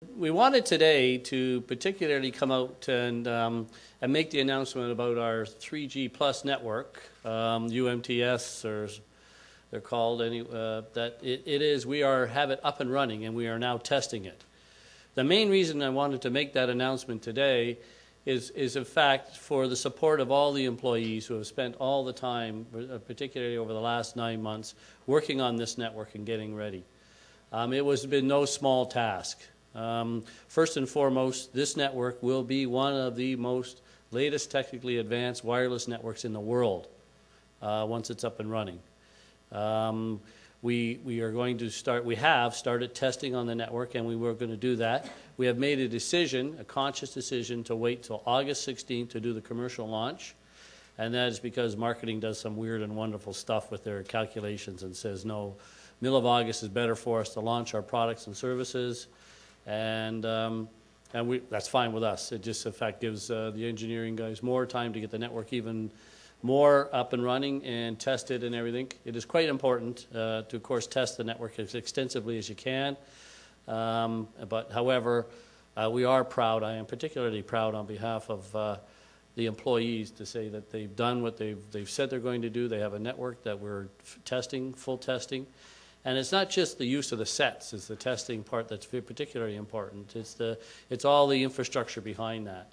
We wanted today to particularly come out and make the announcement about our 3G Plus network, UMTS, or they're called, that we have it up and running, and we are now testing it. The main reason I wanted to make that announcement today is in fact for the support of all the employees who have spent all the time, particularly over the last 9 months, working on this network and getting ready. It has been no small task. First and foremost, this network will be one of the most latest technically advanced wireless networks in the world once it's up and running. We are going to start, we have started testing on the network, and we were going to do that. We have made a decision, a conscious decision, to wait till August 16th to do the commercial launch, and that is because marketing does some weird and wonderful stuff with their calculations and says, no, middle of August is better for us to launch our products and services, and that's fine with us. It just, in fact, gives the engineering guys more time to get the network even more up and running and tested and everything. It is quite important to, of course, test the network as extensively as you can. But however, we are proud, I am particularly proud on behalf of the employees to say that they've done what they've said they're going to do. They have a network that we're testing, full testing. And it's not just the use of the sets, it's the testing part that's particularly important. It's all the infrastructure behind that.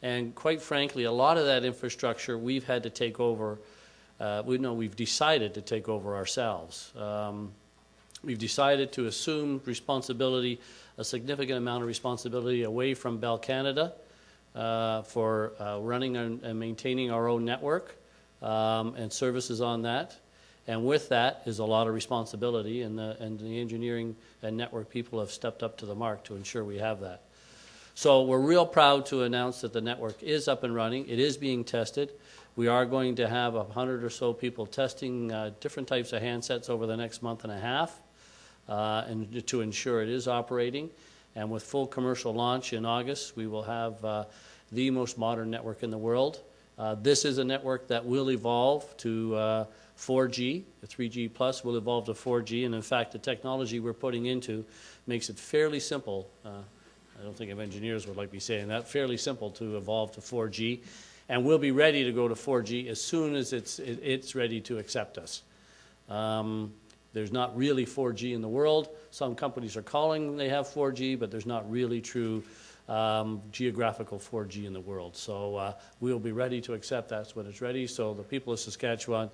And quite frankly, a lot of that infrastructure we've had to take over. We've decided to take over ourselves. We've decided to assume responsibility, a significant amount of responsibility away from Bell Canada for running and maintaining our own network and services on that. And with that is a lot of responsibility, and the engineering and network people have stepped up to the mark to ensure we have that. So we're real proud to announce that the network is up and running. It is being tested. We are going to have 100 or so people testing different types of handsets over the next month and a half and to ensure it is operating. And with full commercial launch in August, we will have the most modern network in the world. This is a network that will evolve to 4G. The 3G Plus will evolve to 4G, and in fact the technology we're putting into makes it fairly simple. I don't think if engineers would like me saying that, fairly simple to evolve to 4G, and we'll be ready to go to 4G as soon as it's ready to accept us. There's not really 4G in the world. Some companies are calling they have 4G, but there's not really true geographical 4G in the world. So we'll be ready to accept that when it's ready. So the people of Saskatchewan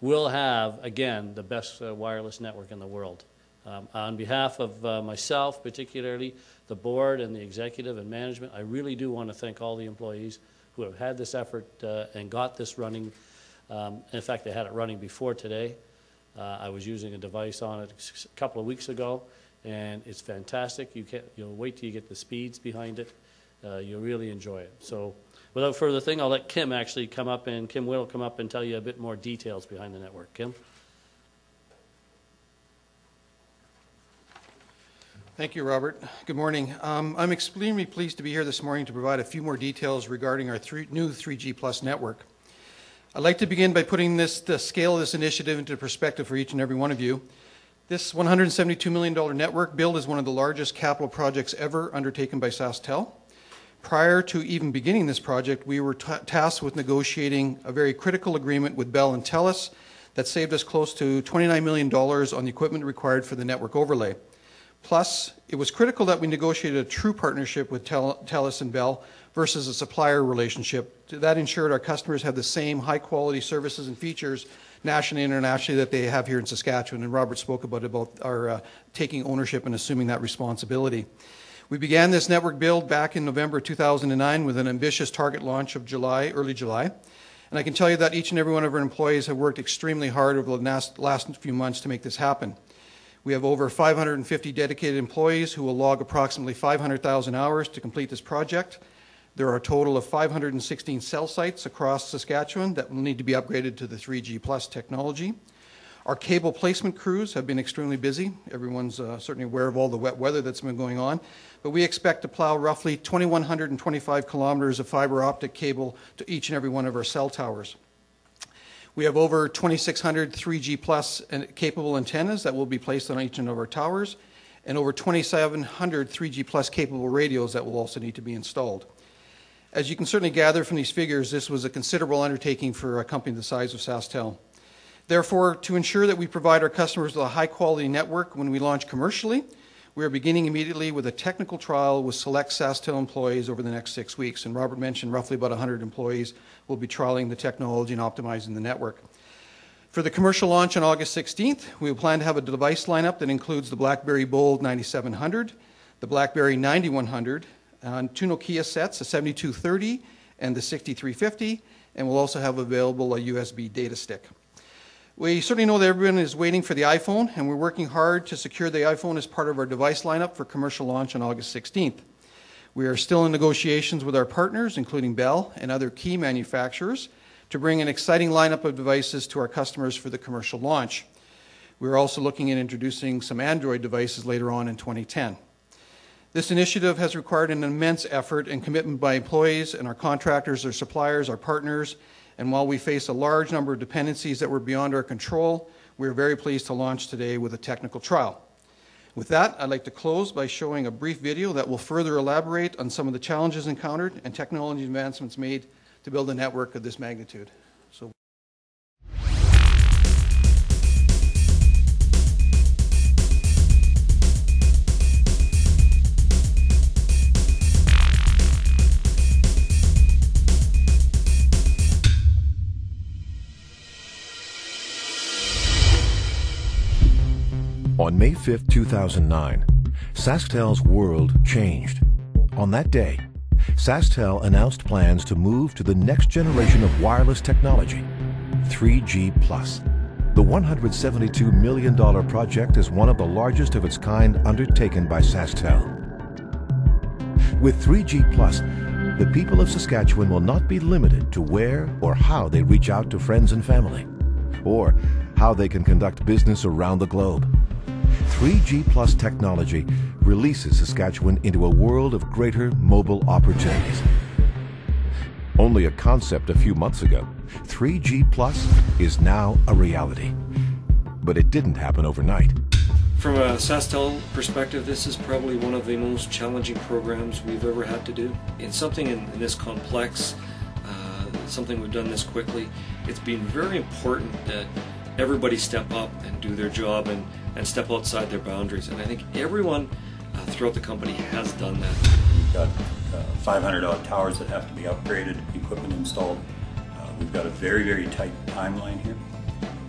will have, again, the best wireless network in the world. On behalf of myself, particularly, the board and the executive and management, I really do want to thank all the employees who have had this effort and got this running. In fact, they had it running before today. I was using a device on it a couple of weeks ago, and it's fantastic. You'll wait till you get the speeds behind it. You'll really enjoy it. So without further ado, I'll let Kim actually come up, and Kim will come up and tell you a bit more details behind the network. Kim? Thank you, Robert. Good morning. I'm extremely pleased to be here this morning to provide a few more details regarding our new 3G Plus network. I'd like to begin by putting the scale of this initiative into perspective for each and every one of you. This $172 million network build is one of the largest capital projects ever undertaken by SaskTel. Prior to even beginning this project, we were tasked with negotiating a very critical agreement with Bell and TELUS that saved us close to $29 million on the equipment required for the network overlay. Plus, it was critical that we negotiated a true partnership with TELUS and Bell versus a supplier relationship. That ensured our customers have the same high-quality services and features nationally and internationally that they have here in Saskatchewan, and Robert spoke about our taking ownership and assuming that responsibility. We began this network build back in November 2009 with an ambitious target launch of early July. And I can tell you that each and every one of our employees have worked extremely hard over the last few months to make this happen. We have over 550 dedicated employees who will log approximately 500,000 hours to complete this project. There are a total of 516 cell sites across Saskatchewan that will need to be upgraded to the 3G Plus technology. Our cable placement crews have been extremely busy. Everyone's certainly aware of all the wet weather that's been going on. But we expect to plow roughly 2,125 kilometers of fiber optic cable to each and every one of our cell towers. We have over 2,600 3G Plus capable antennas that will be placed on each one of our towers. and over 2,700 3G plus capable radios that will also need to be installed. As you can certainly gather from these figures, this was a considerable undertaking for a company the size of SaskTel. Therefore, to ensure that we provide our customers with a high-quality network when we launch commercially, we are beginning immediately with a technical trial with select SaskTel employees over the next 6 weeks. And Robert mentioned roughly about 100 employees will be trialing the technology and optimizing the network. For the commercial launch on August 16th, we plan to have a device lineup that includes the BlackBerry Bold 9700, the BlackBerry 9100, two Nokia sets, a 7230 and the 6350, and we'll also have available a USB data stick. We certainly know that everyone is waiting for the iPhone, and we're working hard to secure the iPhone as part of our device lineup for commercial launch on August 16th. We are still in negotiations with our partners, including Bell and other key manufacturers, to bring an exciting lineup of devices to our customers for the commercial launch. We're also looking at introducing some Android devices later on in 2010. This initiative has required an immense effort and commitment by employees and our contractors, our suppliers, our partners, and while we face a large number of dependencies that were beyond our control, we are very pleased to launch today with a technical trial. With that, I'd like to close by showing a brief video that will further elaborate on some of the challenges encountered and technology advancements made to build a network of this magnitude. So. On May 5, 2009, SaskTel's world changed. On that day, SaskTel announced plans to move to the next generation of wireless technology, 3G+. The $172 million project is one of the largest of its kind undertaken by SaskTel. With 3G+, the people of Saskatchewan will not be limited to where or how they reach out to friends and family, or how they can conduct business around the globe. 3G+ technology releases Saskatchewan into a world of greater mobile opportunities. Only a concept a few months ago, 3G+ is now a reality. But it didn't happen overnight. From a SaskTel perspective, this is probably one of the most challenging programs we've ever had to do. It's something in this complex, something we've done this quickly. It's been very important that everybody step up and do their job and step outside their boundaries. And I think everyone throughout the company has done that. We've got 500 odd towers that have to be upgraded, equipment installed. We've got a very, very tight timeline here.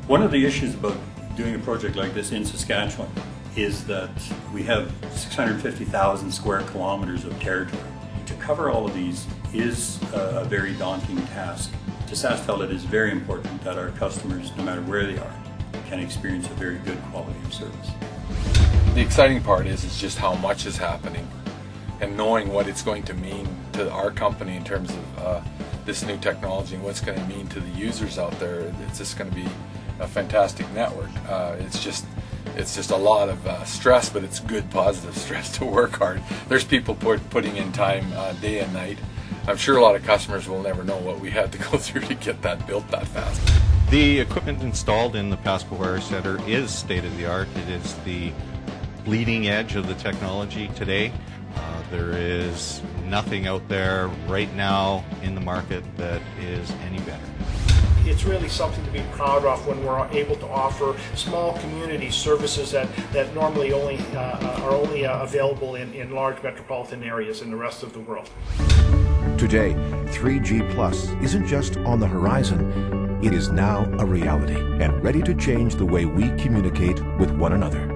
One of the issues about doing a project like this in Saskatchewan is that we have 650,000 square kilometers of territory. To cover all of these is a very daunting task. To SaskTel, it is very important that our customers, no matter where they are, can experience a very good quality of service. The exciting part is just how much is happening and knowing what it's going to mean to our company in terms of this new technology and what's going to mean to the users out there. It's just going to be a fantastic network. It's just a lot of stress, but it's good, positive stress to work hard. There's people putting in time day and night. I'm sure a lot of customers will never know what we had to go through to get that built that fast. The equipment installed in the Pasco Wire Center is state-of-the-art. It is the bleeding edge of the technology today. There is nothing out there right now in the market that is any better. It's really something to be proud of when we're able to offer small community services that normally are only available in large metropolitan areas in the rest of the world. Today, 3G+ isn't just on the horizon, it is now a reality and ready to change the way we communicate with one another.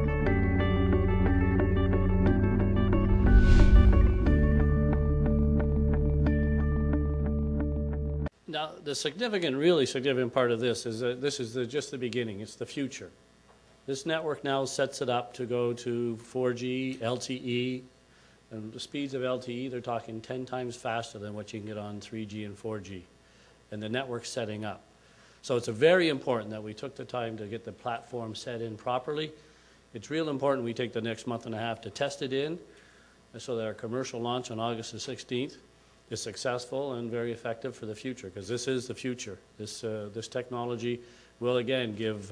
Now, the really significant part of this is that this is just the beginning. It's the future. This network now sets it up to go to 4G, LTE, and the speeds of LTE, they're talking 10 times faster than what you can get on 3G and 4G. And the network's setting up. So it's very important that we took the time to get the platform set in properly. It's real important we take the next month and a half to test it in so that our commercial launch on August the 16th is successful and very effective for the future, because this is the future. This technology will again give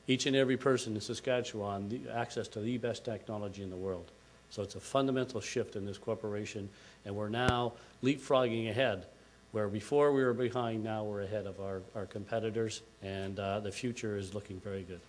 each and every person in Saskatchewan access to the best technology in the world. So it's a fundamental shift in this corporation, and we're now leapfrogging ahead, where before we were behind, now we're ahead of our competitors, and the future is looking very good.